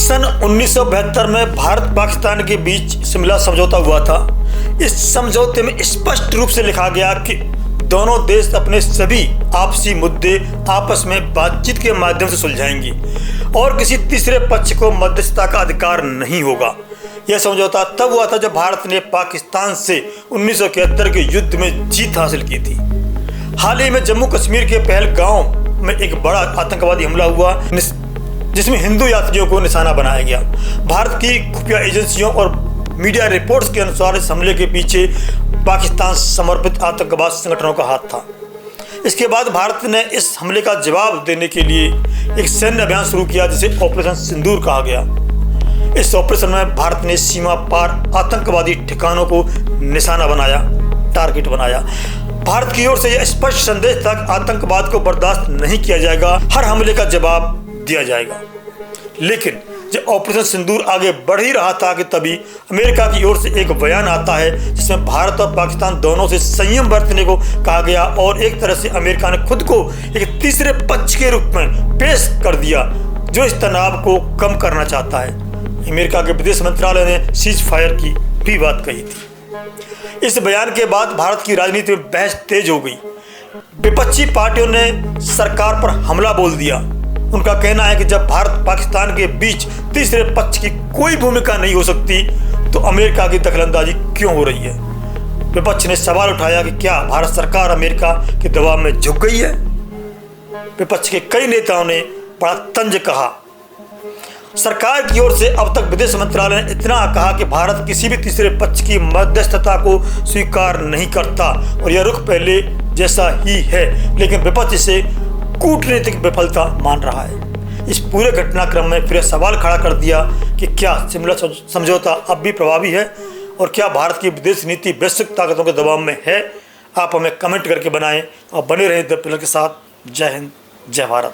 सन 1972 में भारत पाकिस्तान के बीच शिमला समझौता हुआ था। इस समझौते में स्पष्ट रूप से लिखा गया कि दोनों देश अपने सभी आपसी मुद्दे आपस में बातचीत के माध्यम से सुलझाएंगे और किसी तीसरे पक्ष को मध्यस्थता का अधिकार नहीं होगा। यह समझौता तब हुआ था जब भारत ने पाकिस्तान से 1971 के युद्ध में जीत हासिल की थी। हाल ही में जम्मू कश्मीर के पहलगांव में एक बड़ा आतंकवादी हमला हुआ जिसमें हिंदू यात्रियों को निशाना बनाया गया। भारत की खुफिया एजेंसियों और मीडिया रिपोर्ट्स के अनुसार इस हमले के पीछे पाकिस्तान समर्पित आतंकवाद संगठनों का हाथ था। इसके बाद भारत ने इस हमले का जवाब देने के लिए एक सैन्य अभियान शुरू किया जिसे ऑपरेशन सिंदूर कहा गया। इस ऑपरेशन में भारत ने सीमा पार आतंकवादी ठिकानों को निशाना बनाया, टारगेट बनाया। भारत की ओर से यह स्पष्ट संदेश था कि आतंकवाद को बर्दाश्त नहीं किया जाएगा, हर हमले का जवाब दिया जाएगा। लेकिन जब ऑपरेशन सिंदूर आगे बढ़ ही रहा था कि तभी अमेरिका की ओर से एक बयान आता है जिसमें भारत और पाकिस्तान दोनों से संयम बरतने को कहा गया और एक तरह से अमेरिका ने खुद को एक तीसरे पक्ष के रूप में पेश कर दिया जो इस तनाव को कम करना चाहता है। अमेरिका के विदेश मंत्रालय ने सीज फायर की भी बात कही थी। इस बयान के बाद भारत की राजनीति में बहस तेज हो गई। विपक्षी पार्टियों ने सरकार पर हमला बोल दिया। उनका कहना है कि जब भारत पाकिस्तान के बीच तीसरे पक्ष की कोई भूमिका नहीं हो सकती तो अमेरिका की दखलंदाजी क्यों हो रही है। विपक्ष ने सवाल उठाया कि क्या भारत सरकार अमेरिका के दबाव में झुक गई है। विपक्ष के कई नेताओं ने बड़ा तंज कहा। सरकार की ओर से अब तक विदेश मंत्रालय ने इतना कहा कि भारत किसी भी तीसरे पक्ष की मध्यस्थता को स्वीकार नहीं करता और यह रुख पहले जैसा ही है, लेकिन विपक्ष इसे कूटनीतिक विफलता मान रहा है। इस पूरे घटनाक्रम में फिर सवाल खड़ा कर दिया कि क्या शिमला समझौता अब भी प्रभावी है और क्या भारत की विदेश नीति वैश्विक ताकतों के दबाव में है। आप हमें कमेंट करके बनाएं और बने रहें द पिलर के साथ। जय हिंद, जय भारत।